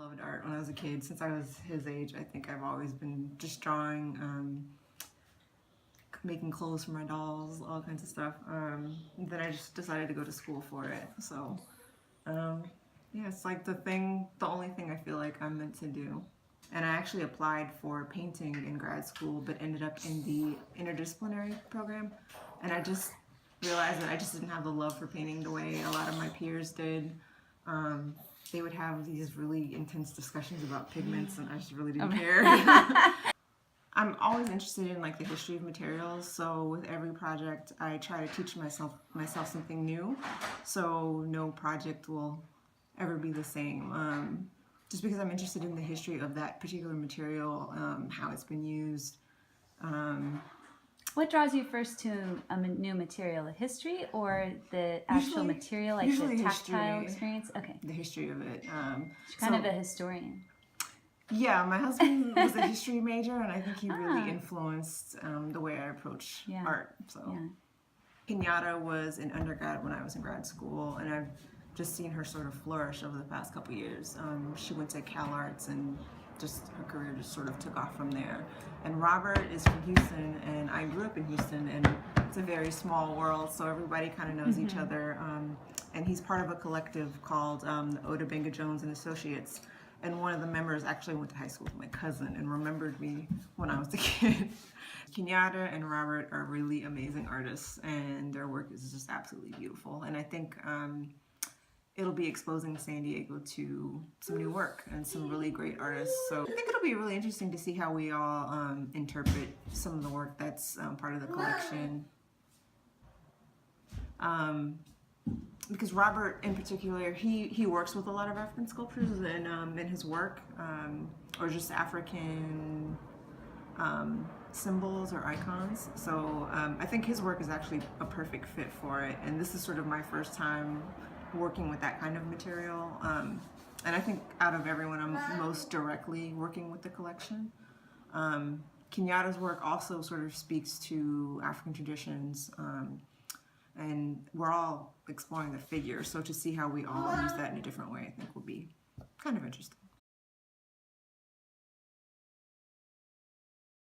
loved art when I was a kid. Since I was his age, I think I've always been just drawing, making clothes for my dolls, all kinds of stuff. Then I just decided to go to school for it. So, yeah, it's like the only thing I feel like I'm meant to do. And I actually applied for painting in grad school, but ended up in the interdisciplinary program. And I just realized that I just didn't have the love for painting the way a lot of my peers did. They would have these really intense discussions about pigments, and I just really didn't care. I'm always interested in like the history of materials, so with every project I try to teach myself something new, so no project will ever be the same. Just because I'm interested in the history of that particular material, how it's been used. What draws you first to a new material, the history or the actual material, like the tactile experience? Okay. The history of it. Kind of a historian. Yeah, my husband was a history major, and I think he really influenced the way I approach art. So, Kenyatta was in undergrad when I was in grad school, and I've just seen her sort of flourish over the past couple years. She went to Cal Arts, and just her career just sort of took off from there. And Robert is from Houston, and I grew up in Houston, and it's a very small world, so everybody kind of knows each other. And he's part of a collective called the Oda Benga Jones and Associates. And one of the members actually went to high school with my cousin and remembered me when I was a kid. Kenyatta and Robert are really amazing artists, and their work is just absolutely beautiful. And I think it'll be exposing San Diego to some new work and some really great artists. So I think it'll be really interesting to see how we all interpret some of the work that's part of the collection. Because Robert in particular, he works with a lot of African sculptures in his work, or just African symbols or icons. So I think his work is actually a perfect fit for it. And this is sort of my first time working with that kind of material. And I think out of everyone, I'm most directly working with the collection. Kenyatta's work also sort of speaks to African traditions, and we're all exploring the figure, so to see how we all use that in a different way, I think will be kind of interesting.